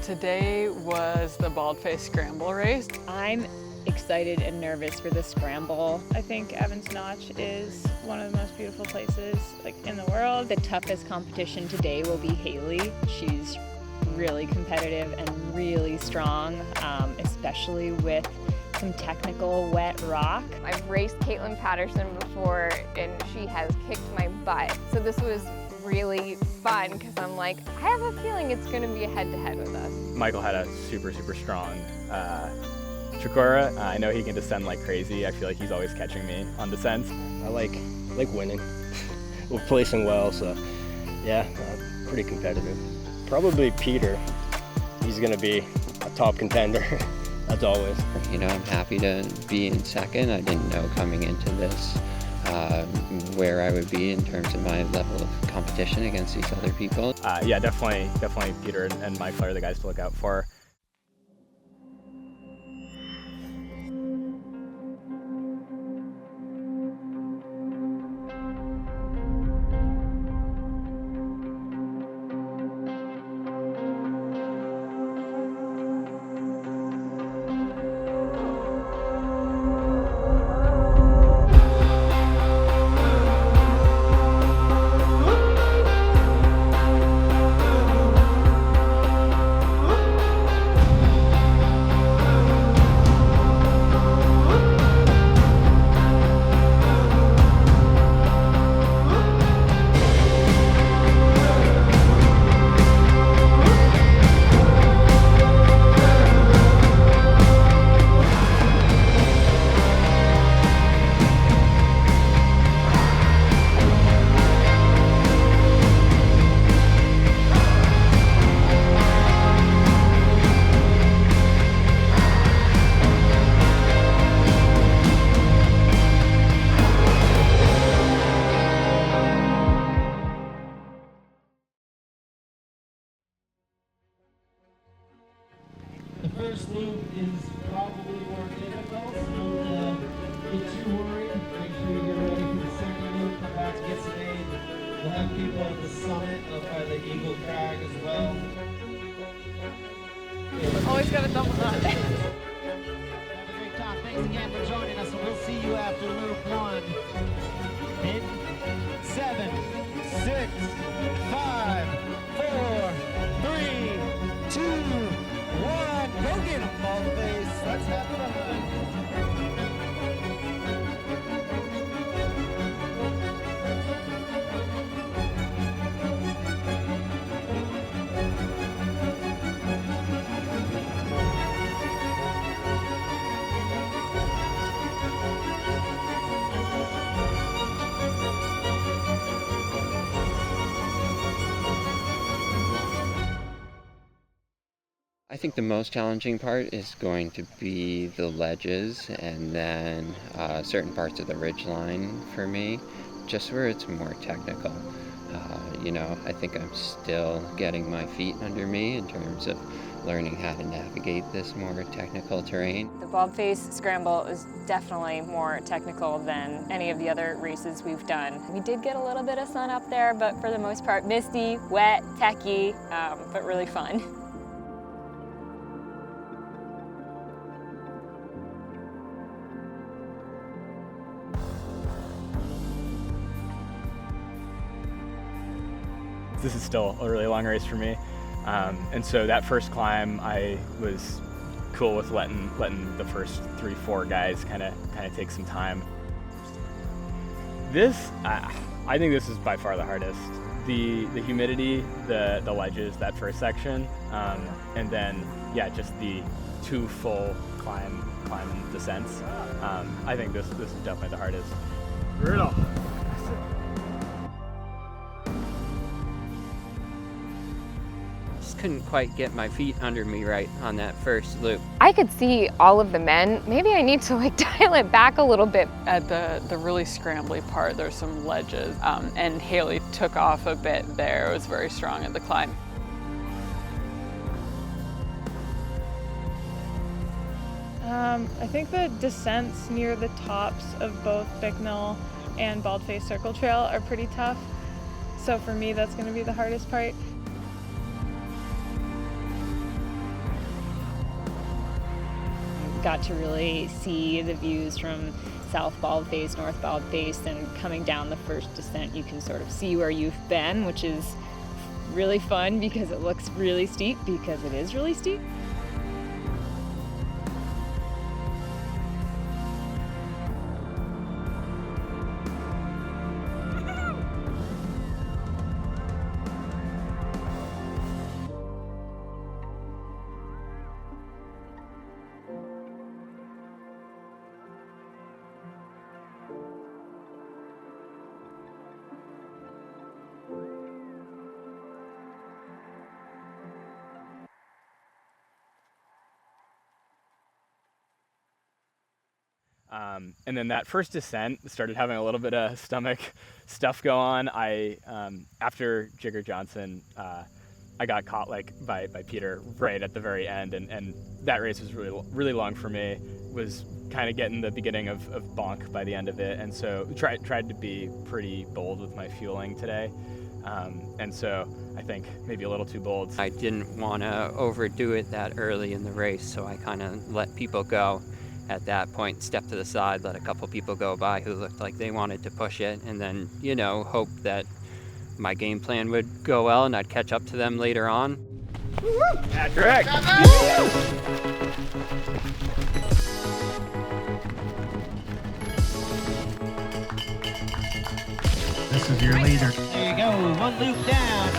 Today was the Baldface Scramble race. I'm excited and nervous for the Scramble. I think Evans Notch is one of the most beautiful places in the world. The toughest competition today will be Haley. She's really competitive and really strong, especially with some technical wet rock. I've raced Caitlin Patterson before and she has kicked my butt. So this was really fun because I'm like, I have a feeling it's going to be a head-to-head with us. Michael had a super strong Chikora. I know he can descend like crazy. I feel like he's always catching me on descents. I like winning. We're placing well, so yeah, pretty competitive. Probably Peter. He's going to be a top contender, as always. You know, I'm happy to be in second. I didn't know coming into this where I would be in terms of my level of competition against these other people. Yeah, definitely Peter and Michael are the guys to look out for. The first loop is probably more difficult, so don't get too worried. Make sure you get ready for the second loop. Come back to get some aid. We'll have people at the summit up by the Eagle Crag as well. Always got a double nut. Have a great time. Thanks again for joining us, and we'll see you after loop 1. In 7, 6, 5, 4, 3, 2, 1. Go get him, Baldface. Let's have fun. I think the most challenging part is going to be the ledges and then certain parts of the ridgeline for me, just where it's more technical. You know, I think I'm still getting my feet under me in terms of learning how to navigate this more technical terrain. The Baldface Scramble is definitely more technical than any of the other races we've done. We did get a little bit of sun up there, but for the most part, misty, wet, techy, but really fun. This is still a really long race for me, and so that first climb I was cool with letting the first 3-4 guys kind of take some time. This I think this is by far the hardest. The humidity, the ledges, that first section, and then yeah, just the 2 full climb and descents. I think this is definitely the hardest. Brutal. Couldn't quite get my feet under me right on that first loop. I could see all of the men. Maybe I need to dial it back a little bit. At the really scrambly part, there's some ledges, and Haley took off a bit there. It was very strong at the climb. I think the descents near the tops of both Bicknell and Baldface Circle Trail are pretty tough. So for me, that's going to be the hardest part. got to really see the views from South Baldface, North Baldface, and coming down the first descent you can sort of see where you've been, which is really fun because it looks really steep, because it is really steep. And then that first descent started having a little bit of stomach stuff go on. After Jigger Johnson, I got caught by Peter right at the very end, and that race was really long for me. Was kind of getting the beginning of bonk by the end of it, and so tried to be pretty bold with my fueling today. And so I think maybe a little too bold. I didn't want to overdo it that early in the race, so I kind of let people go at that point, step to the side, let a couple people go by who looked like they wanted to push it, and then, hope that my game plan would go well and I'd catch up to them later on. Patrick! This is your leader. There you go, one loop down.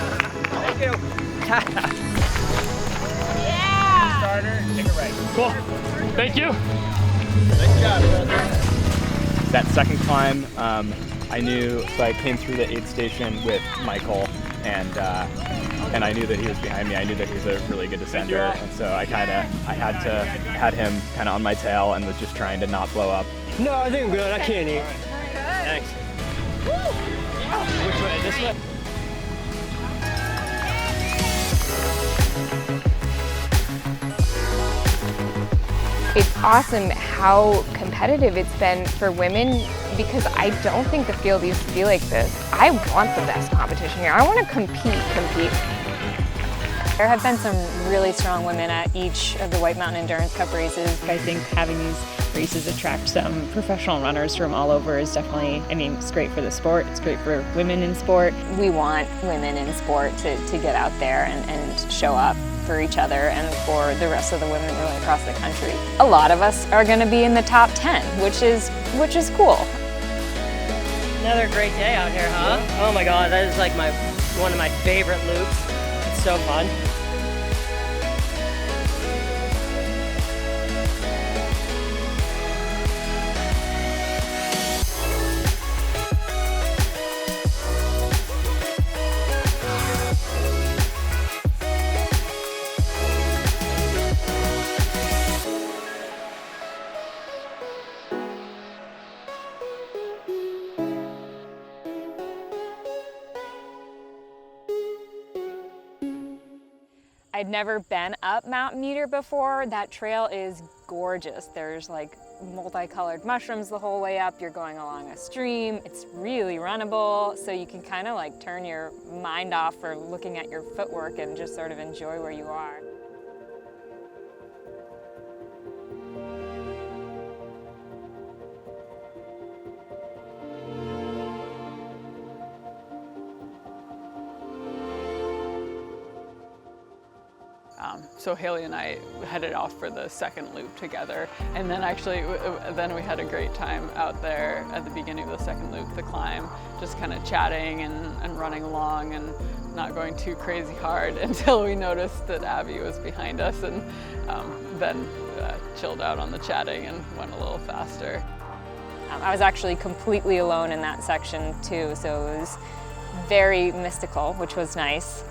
Thank you. Yeah! Starter, take it right. Cool. Thank you. Nice job, brother. That second climb, I knew, so I came through the aid station with Michael, and I knew that he was behind me. I knew that he was a really good descender, and so I had him kind of on my tail and was just trying to not blow up. No, I think I'm good. I can't eat. Thanks. Which way? This way? It's awesome how competitive it's been for women, because I don't think the field used to be like this. I want the best competition here. I want to compete. There have been some really strong women at each of the White Mountain Endurance Cup races. I think having these races attract some professional runners from all over is definitely, it's great for the sport. It's great for women in sport. We want women in sport to get out there and show up for each other and for the rest of the women really across the country. A lot of us are going to be in the top 10, which is cool. Another great day out here, huh? Oh my God, that is like one of my favorite loops. It's so fun. I'd never been up Mount Meter before. That trail is gorgeous. There's like multicolored mushrooms the whole way up. You're going along a stream. It's really runnable, so you can kind of like turn your mind off for looking at your footwork and just sort of enjoy where you are. So Haley and I headed off for the second loop together, and then then we had a great time out there at the beginning of the second loop, the climb, just kind of chatting and running along and not going too crazy hard until we noticed that Abby was behind us, and then chilled out on the chatting and went a little faster. I was actually completely alone in that section too, so it was very mystical, which was nice.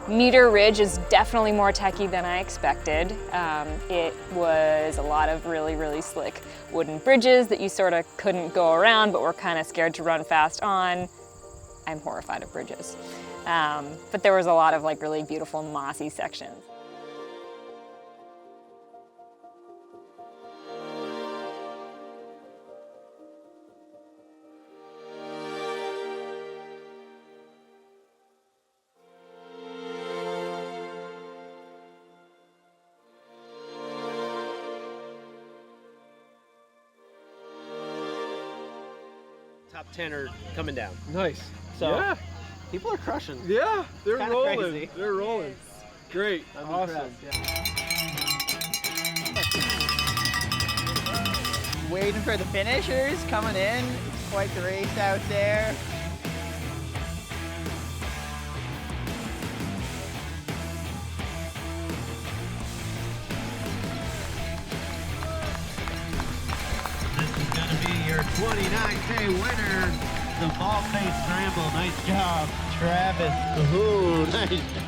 Meter Ridge is definitely more techy than I expected. It was a lot of really, really slick wooden bridges that you sort of couldn't go around, but were kind of scared to run fast on. I'm horrified of bridges. But there was a lot of like really beautiful mossy sections. top 10 are coming down. Nice. So yeah. people are crushing. Yeah, they're Kinda rolling. crazy. They're rolling. Great. I'm Awesome. Waiting for the finishers coming in. It's quite the race out there. This is going to be your 29K winner, the Baldface Scramble. Nice job, Travis. Ooh, nice job.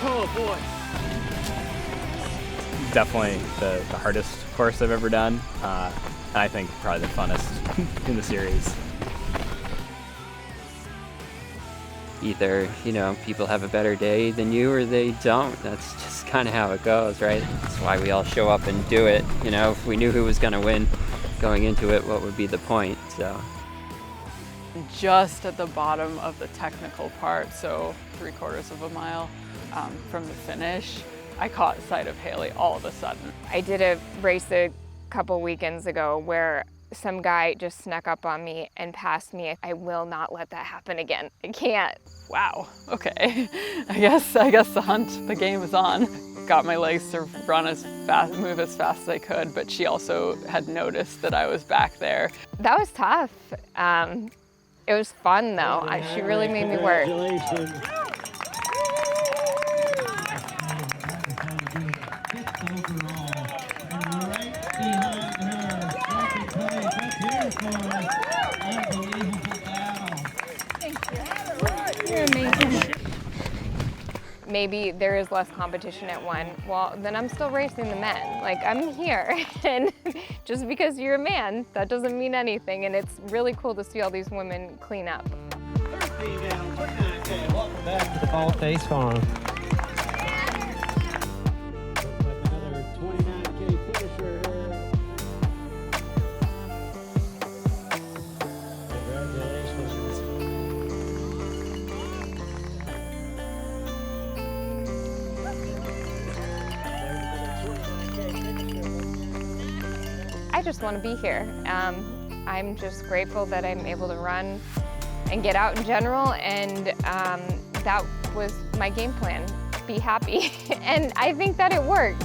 Oh boy. Definitely the hardest course I've ever done. And I think probably the funnest in the series. Either, you know, people have a better day than you or they don't. That's just kind of how it goes, right? That's why we all show up and do it. You know, if we knew who was going to win going into it, what would be the point? So. Just at the bottom of the technical part, so 3/4 of a mile from the finish, I caught sight of Haley all of a sudden. I did a race a couple weekends ago where some guy just snuck up on me and passed me. I will not let that happen again. I can't. Wow, okay. I guess the game is on. Got my legs to run as fast, move as fast as I could, but she also had noticed that I was back there. That was tough. It was fun though. She really made me work. Congratulations. You're amazing. Maybe there is less competition at one. Well, then I'm still racing the men. Like, I'm here. And just because you're a man, that doesn't mean anything. And it's really cool to see all these women clean up. Welcome back to the Baldface Farm. Another 29K finisher here. Congratulations. I just want to be here. I'm just grateful that I'm able to run and get out in general, and that was my game plan, be happy. And I think that it worked.